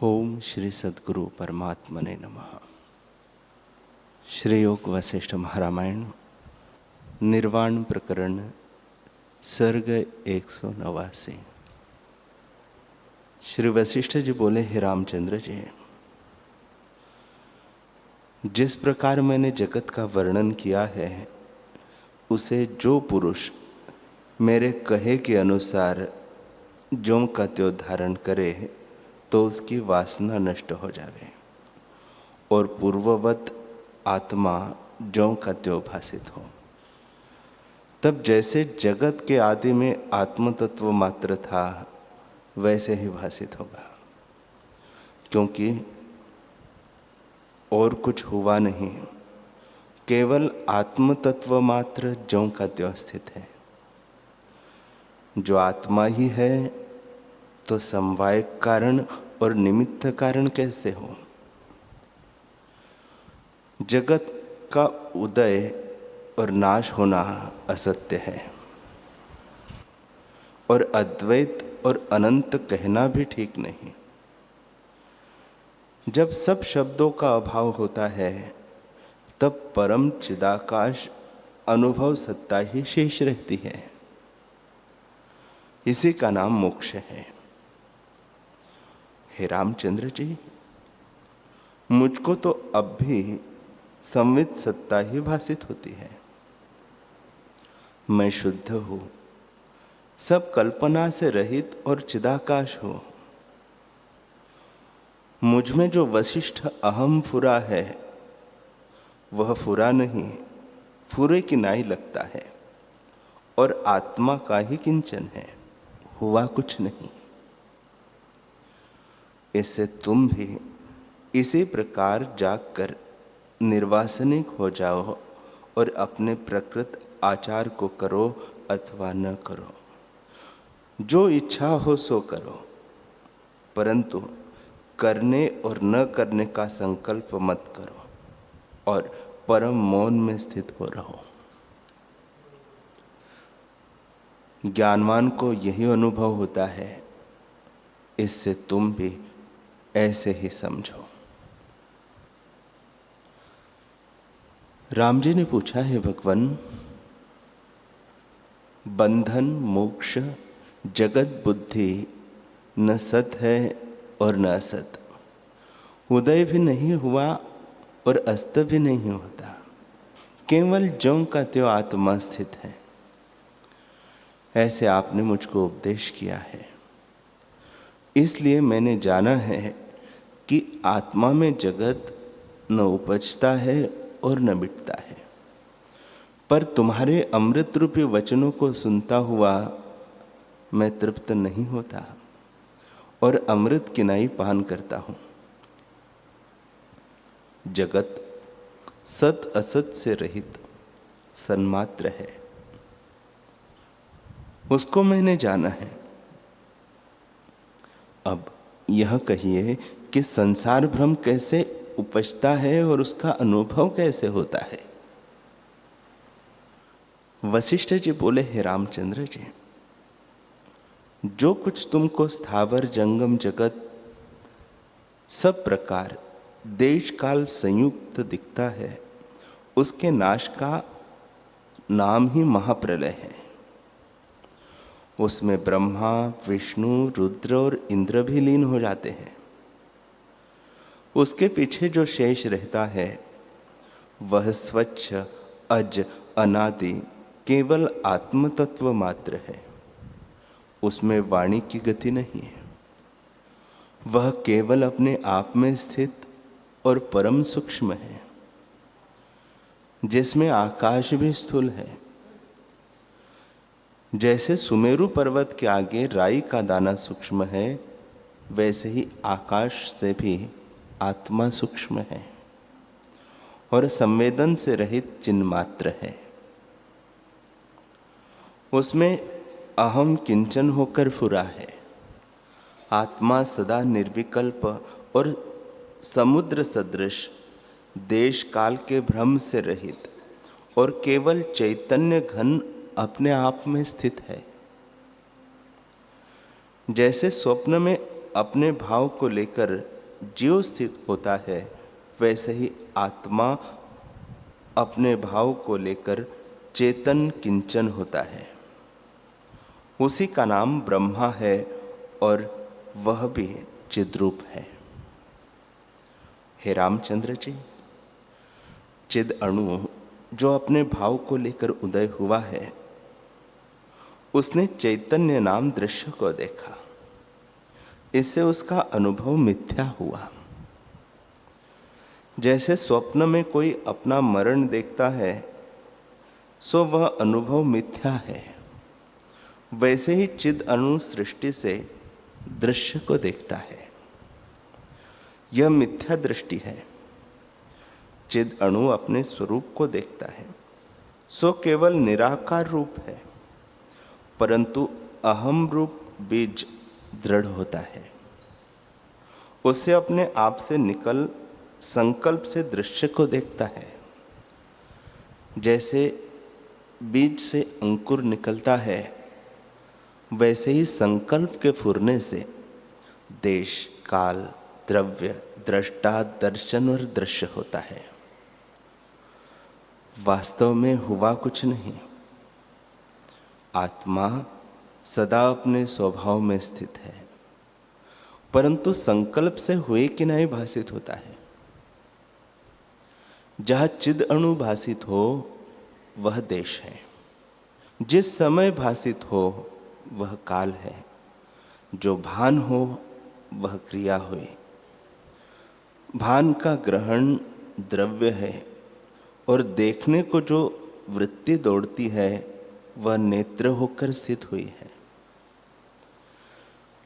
ओम श्री सद्गुरु परमात्मने नमः। श्री योग वशिष्ठ महारामायण निर्वाण प्रकरण सर्ग 189। श्री वशिष्ठ जी बोले, हे रामचंद्र जी, जिस प्रकार मैंने जगत का वर्णन किया है उसे जो पुरुष मेरे कहे के अनुसार ज्यों का त्यों धारण करे तो उसकी वासना नष्ट हो जावे और पूर्ववत आत्मा ज्यों का त्यों भासित हो। तब जैसे जगत के आदि में आत्म तत्व मात्र था वैसे ही भासित होगा, क्योंकि और कुछ हुआ नहीं, केवल आत्म तत्व मात्र ज्यों का त्यों स्थित है। जो आत्मा ही है तो समवाय कारण और निमित्त कारण कैसे हो। जगत का उदय और नाश होना असत्य है और अद्वैत और अनंत कहना भी ठीक नहीं। जब सब शब्दों का अभाव होता है तब परम चिदाकाश अनुभव सत्ता ही शेष रहती है। इसी का नाम मोक्ष है। हे रामचंद्र जी, मुझको तो अब भी संवित सत्ता ही भासित होती है। मैं शुद्ध हूं, सब कल्पना से रहित और चिदाकाश हूं। मुझ में जो वशिष्ठ अहम फुरा है वह फुरा नहीं, फुरे की नाई लगता है और आत्मा का ही किंचन है, हुआ कुछ नहीं। इससे तुम भी इसी प्रकार जागकर निर्वासनिक हो जाओ और अपने प्रकृत आचार को करो अथवा न करो। जो इच्छा हो सो करो, परंतु करने और न करने का संकल्प मत करो और परम मौन में स्थित हो रहो। ज्ञानवान को यही अनुभव होता है, इससे तुम भी ऐसे ही समझो। राम जी ने पूछा, है भगवान, बंधन मोक्ष जगत बुद्धि न सत है और न असत, उदय भी नहीं हुआ और अस्त भी नहीं होता, केवल ज्यों का त्यों आत्मा स्थित है। ऐसे आपने मुझको उपदेश किया है, इसलिए मैंने जाना है कि आत्मा में जगत न उपजता है और न मिटता है। पर तुम्हारे अमृत रूपी वचनों को सुनता हुआ मैं तृप्त नहीं होता और अमृत की नाई पान करता हूं। जगत सत असत से रहित सन्मात्र है, उसको मैंने जाना है। अब यह कहिए कि संसार भ्रम कैसे उपजता है और उसका अनुभव कैसे होता है। वशिष्ठ जी बोले, हे रामचंद्र जी, जो कुछ तुमको स्थावर जंगम जगत सब प्रकार देश काल संयुक्त दिखता है, उसके नाश का नाम ही महाप्रलय है। उसमें ब्रह्मा विष्णु रुद्र और इंद्र भी लीन हो जाते हैं। उसके पीछे जो शेष रहता है वह स्वच्छ अज अनादि केवल आत्म तत्व मात्र है। उसमें वाणी की गति नहीं है। वह केवल अपने आप में स्थित और परम सूक्ष्म है, जिसमें आकाश भी स्थूल है। जैसे सुमेरु पर्वत के आगे राई का दाना सूक्ष्म है, वैसे ही आकाश से भी आत्मा सूक्ष्म है और संवेदन से रहित चिन्ह मात्र है। उसमें अहम किंचन होकर फुरा है। आत्मा सदा निर्विकल्प और समुद्र सदृश देश काल के भ्रम से रहित और केवल चैतन्य घन अपने आप में स्थित है। जैसे स्वप्न में अपने भाव को लेकर जीव स्थित होता है, वैसे ही आत्मा अपने भाव को लेकर चेतन किंचन होता है। उसी का नाम ब्रह्मा है और वह भी चिद्रूप है। हे रामचंद्र जी, चिद अणु जो अपने भाव को लेकर उदय हुआ है, उसने चैतन्य नाम दृश्य को देखा। इससे उसका अनुभव मिथ्या हुआ। जैसे स्वप्न में कोई अपना मरण देखता है, सो वह अनुभव मिथ्या है, वैसे ही चिद अणु सृष्टि से दृश्य को देखता है। यह मिथ्या दृष्टि है। चिद अणु अपने स्वरूप को देखता है, सो केवल निराकार रूप है, परंतु अहम रूप बीज दृढ़ होता है। उससे अपने आप से निकल संकल्प से दृश्य को देखता है। जैसे बीज से अंकुर निकलता है, वैसे ही संकल्प के फुरने से देश, काल, द्रव्य, दृष्टा, दर्शन और दृश्य होता है। वास्तव में हुआ कुछ नहीं। आत्मा सदा अपने स्वभाव में स्थित है, परंतु संकल्प से हुए कि नहीं भासित होता है। जहाँ चिद अणु भासित हो वह देश है, जिस समय भासित हो वह काल है, जो भान हो वह क्रिया हुई। भान का ग्रहण द्रव्य है और देखने को जो वृत्ति दौड़ती है वह नेत्र होकर स्थित हुई है।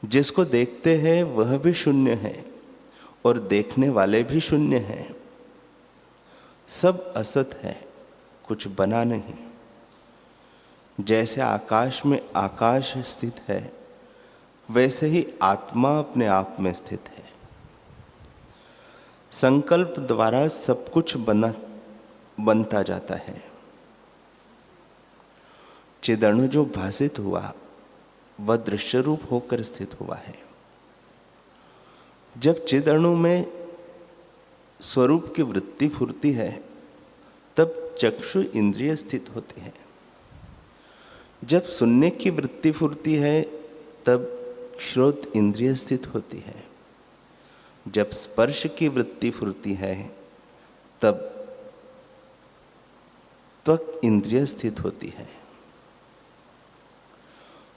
जिसको देखते हैं वह भी शून्य है और देखने वाले भी शून्य हैं। सब असत है, कुछ बना नहीं। जैसे आकाश में आकाश स्थित है, वैसे ही आत्मा अपने आप में स्थित है। संकल्प द्वारा सब कुछ बनता जाता है। चिदणु जो भासित हुआ वह दृश्य रूप होकर स्थित हुआ है। जब चिदणु में स्वरूप की वृत्ति फुरती है, तब चक्षु इंद्रिय स्थित होती है। जब सुनने की वृत्ति फुरती है, तब श्रोत इंद्रिय स्थित होती है। जब स्पर्श की वृत्ति फुरती है, तब त्वक इंद्रिय स्थित होती है।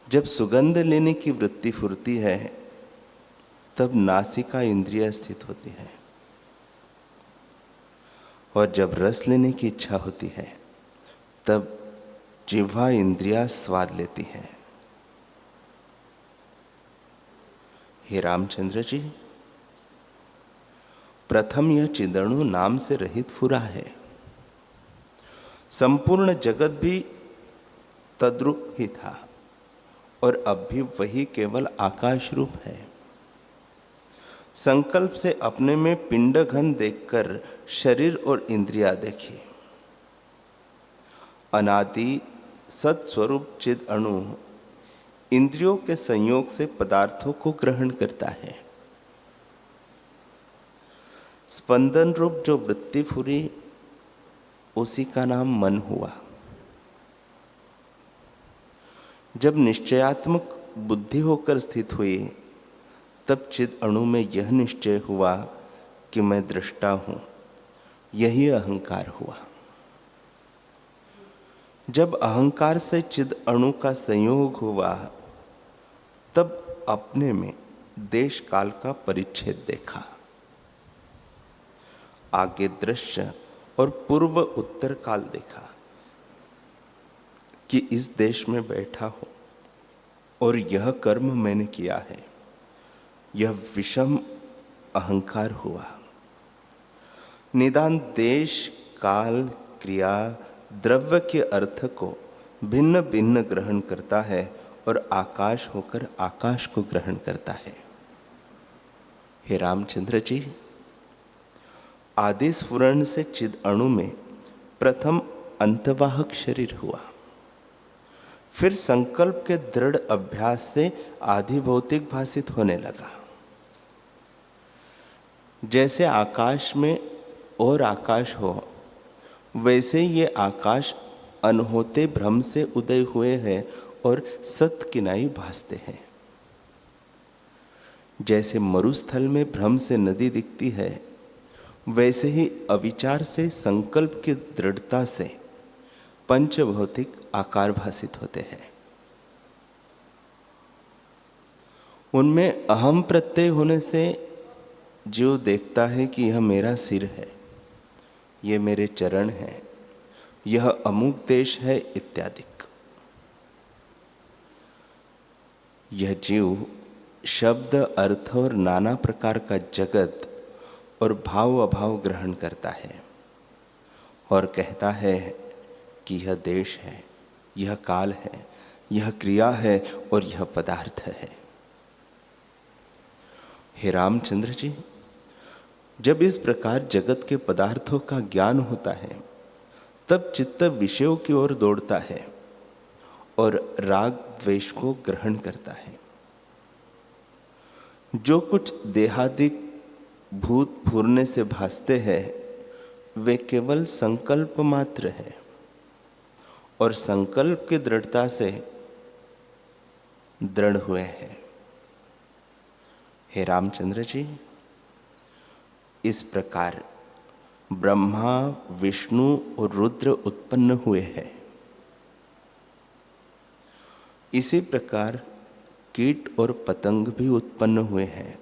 जब सुगंध लेने की वृत्ति फुरती है, तब नासिका इंद्रिय स्थित होती है। और जब रस लेने की इच्छा होती है, तब जिह्वा इंद्रिया स्वाद लेती है। हे रामचंद्र जी, प्रथम यह चिदणु नाम से रहित फुरा है। संपूर्ण जगत भी तद्रूप ही था और अब भी वही केवल आकाश रूप है। संकल्प से अपने में पिंड घन देखकर शरीर और इंद्रिया देखी। अनादि सत्स्वरूप चिद अणु इंद्रियों के संयोग से पदार्थों को ग्रहण करता है। स्पंदन रूप जो वृत्ति फुरी, उसी का नाम मन हुआ। जब निश्चयात्मक बुद्धि होकर स्थित हुई, तब चिद अणु में यह निश्चय हुआ कि मैं दृष्टा हूं। यही अहंकार हुआ। जब अहंकार से चिद अणु का संयोग हुआ, तब अपने में देश काल का परिच्छेद देखा। आगे दृश्य और पूर्व उत्तर काल देखा कि इस देश में बैठा हूं और यह कर्म मैंने किया है। यह विषम अहंकार हुआ। निदान देश, काल, क्रिया, द्रव्य के अर्थ को भिन्न भिन्न ग्रहण करता है और आकाश होकर आकाश को ग्रहण करता है। हे रामचंद्र जी, आदि स्फुरण से चिद अणु में प्रथम अंतवाहक शरीर हुआ। फिर संकल्प के दृढ़ अभ्यास से आधि भौतिक भासित होने लगा। जैसे आकाश में और आकाश हो, वैसे ये आकाश अनहोते भ्रम से उदय हुए हैं और सत्किनाई भासते हैं। जैसे मरुस्थल में भ्रम से नदी दिखती है, वैसे ही अविचार से संकल्प की दृढ़ता से पंचभौतिक आकार भासित होते हैं। उनमें अहम प्रत्यय होने से जीव देखता है कि यह मेरा सिर है, ये मेरे चरण हैं, यह अमुक देश है इत्यादि। यह जीव शब्द, अर्थ और नाना प्रकार का जगत और भाव अभाव ग्रहण करता है और कहता है कि यह देश है, यह काल है, यह क्रिया है और यह पदार्थ है। हे रामचंद्र जी, जब इस प्रकार जगत के पदार्थों का ज्ञान होता है, तब चित्त विषयों की ओर दौड़ता है और राग द्वेष को ग्रहण करता है। जो कुछ देहादिक भूत फूरने से भासते हैं, वे केवल संकल्प मात्र है और संकल्प की दृढ़ता से दृढ़ हुए हैं। हे रामचंद्र जी, इस प्रकार ब्रह्मा, विष्णु और रुद्र उत्पन्न हुए हैं। इसी प्रकार कीट और पतंग भी उत्पन्न हुए हैं,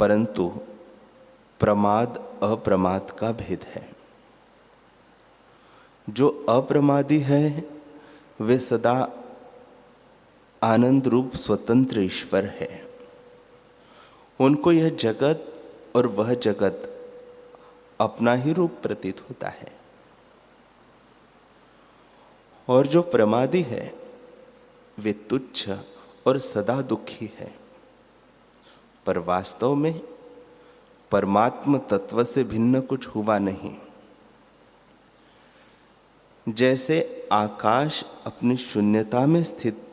परंतु प्रमाद अप्रमाद का भेद है। जो अप्रमादी है वे सदा आनंद रूप स्वतंत्र ईश्वर है। उनको यह जगत और वह जगत अपना ही रूप प्रतीत होता है। और जो प्रमादी है वे तुच्छ और सदा दुखी है, पर वास्तव में परमात्म तत्व से भिन्न कुछ हुआ नहीं। जैसे आकाश अपनी शून्यता में स्थित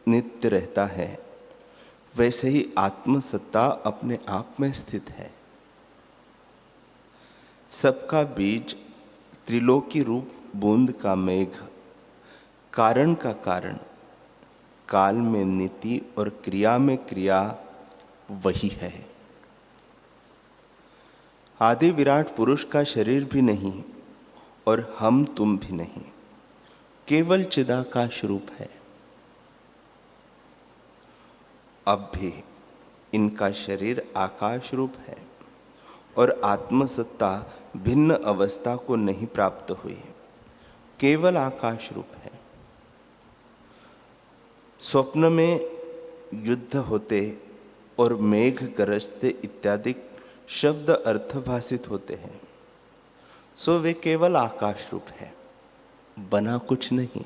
नित्य रहता है, वैसे ही आत्मसत्ता अपने आप में स्थित है। सबका बीज त्रिलोकी रूप बूंद का मेघ, कारण का कारण, काल में नीति और क्रिया में क्रिया वही है। आदि विराट पुरुष का शरीर भी नहीं और हम तुम भी नहीं, केवल चिदाकाश रूप है। अब भी इनका शरीर आकाश रूप है और आत्मसत्ता भिन्न अवस्था को नहीं प्राप्त हुई, केवल आकाश रूप है। स्वप्न में युद्ध होते और मेघ गरजते इत्यादि शब्द अर्थभाषित होते हैं, सो वे केवल आकाश रूप है, बना कुछ नहीं।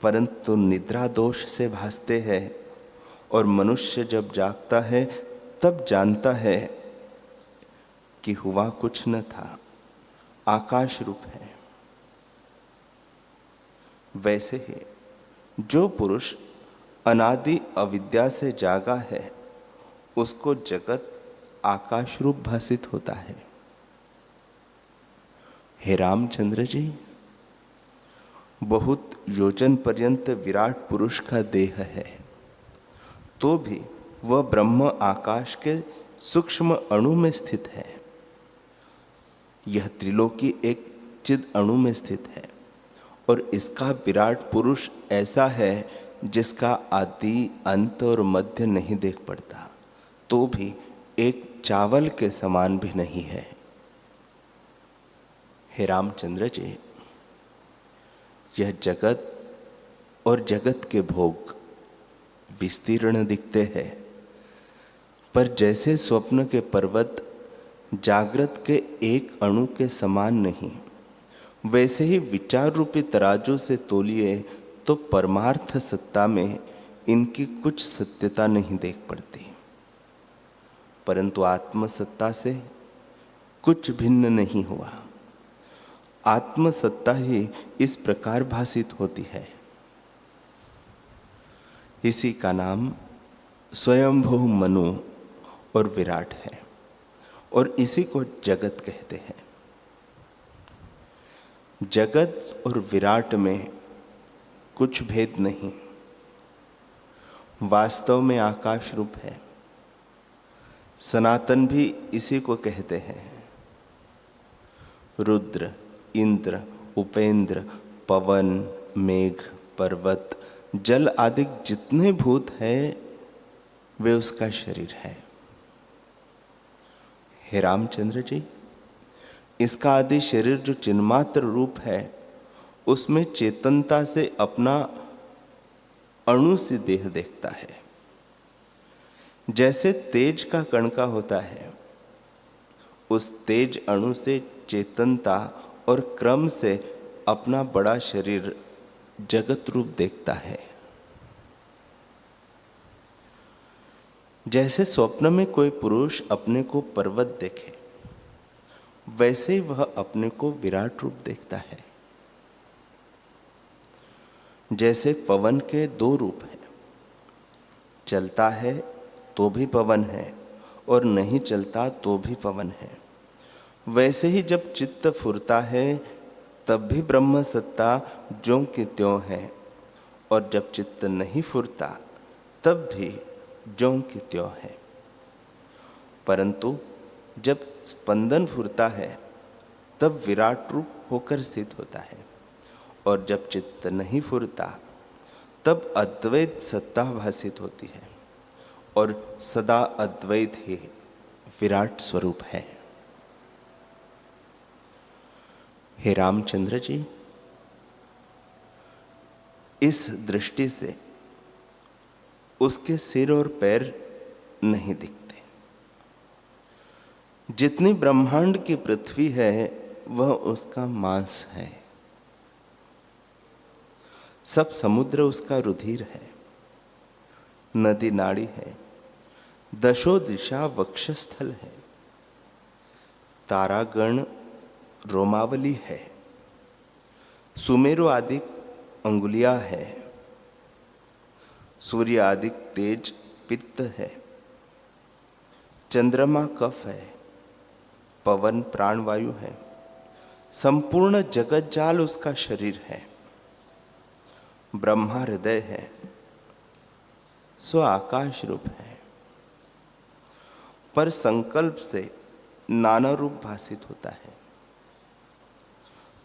परंतु निद्रा दोष से भासते हैं और मनुष्य जब जागता है तब जानता है कि हुआ कुछ न था, आकाश रूप है। वैसे ही जो पुरुष अनादि अविद्या से जागा है, उसको जगत आकाश रूप भासित होता है। हे रामचंद्र जी, बहुत योजन पर्यंत विराट पुरुष का देह है, तो भी वह ब्रह्म आकाश के सूक्ष्म अणु में स्थित है। यह त्रिलोकी एक चिद अणु में स्थित है और इसका विराट पुरुष ऐसा है जिसका आदि, अंत और मध्य नहीं देख पड़ता, तो भी एक चावल के समान भी नहीं है। हे रामचंद्र जी, यह जगत और जगत के भोग विस्तीर्ण दिखते हैं, पर जैसे स्वप्न के पर्वत जागृत के एक अणु के समान नहीं, वैसे ही विचार रूपी तराजू से तोलिए तो परमार्थ सत्ता में इनकी कुछ सत्यता नहीं देख पड़ती, परंतु आत्मसत्ता से कुछ भिन्न नहीं हुआ। आत्मसत्ता ही इस प्रकार भासित होती है। इसी का नाम स्वयंभू मनु और विराट है, और इसी को जगत कहते हैं। जगत और विराट में कुछ भेद नहीं, वास्तव में आकाश रूप है। सनातन भी इसी को कहते हैं। रुद्र, इंद्र, उपेंद्र, पवन, मेघ, पर्वत, जल आदि जितने भूत हैं वे उसका शरीर है। हे रामचंद्र जी, इसका आदि शरीर जो चिन्मात्र रूप है उसमें चेतनता से अपना अणु सी देह देखता है। जैसे तेज का कणका होता है, उस तेज अणु से चेतनता और क्रम से अपना बड़ा शरीर जगत रूप देखता है। जैसे स्वप्न में कोई पुरुष अपने को पर्वत देखे, वैसे ही वह अपने को विराट रूप देखता है। जैसे पवन के दो रूप हैं, चलता है तो भी पवन है और नहीं चलता तो भी पवन है, वैसे ही जब चित्त फुरता है तब भी ब्रह्म सत्ता ज्यों की त्यों है, और जब चित्त नहीं फुरता तब भी ज्यों की त्यों है। परंतु जब स्पंदन फुरता है तब विराट रूप होकर स्थित होता है, और जब चित्त नहीं फुरता तब अद्वैत सत्ता भासित होती है, और सदा अद्वैत ही विराट स्वरूप है। हे रामचंद्र जी, इस दृष्टि से उसके सिर और पैर नहीं दिखते। जितनी ब्रह्मांड की पृथ्वी है वह उसका मांस है, सब समुद्र उसका रुधिर है, नदी नाड़ी है, दशो दिशा वक्षस्थल है, तारागण रोमावली है, सुमेरु आदि अंगुलियां है, सूर्य आदि तेज पित्त है, चंद्रमा कफ है, पवन प्राणवायु है, संपूर्ण जगत जाल उसका शरीर है, ब्रह्मा हृदय है, सो आकाश रूप है। पर संकल्प से नाना रूप भासित होता है,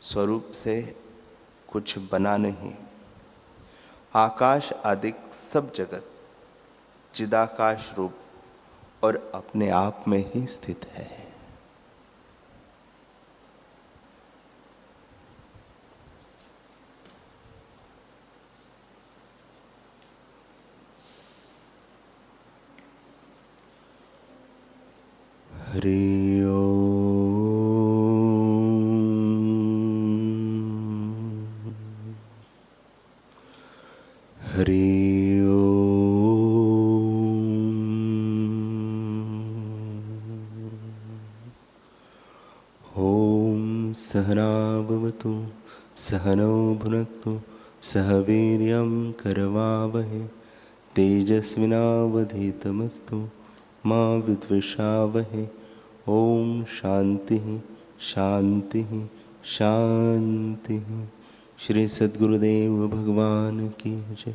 स्वरूप से कुछ बना नहीं। आकाश आदि सब जगत चिदाकाश रूप और अपने आप में ही स्थित है। हरि ओम। हरि ओम। ओम सहना भवतु सहनौ भुनक्तु सह वीर्यं करवावहै तेजस्विनावधीतमस्तु मा विद्विषावहै। ओम शांति शांति शांति। श्री सद्गुरुदेव भगवान की जय।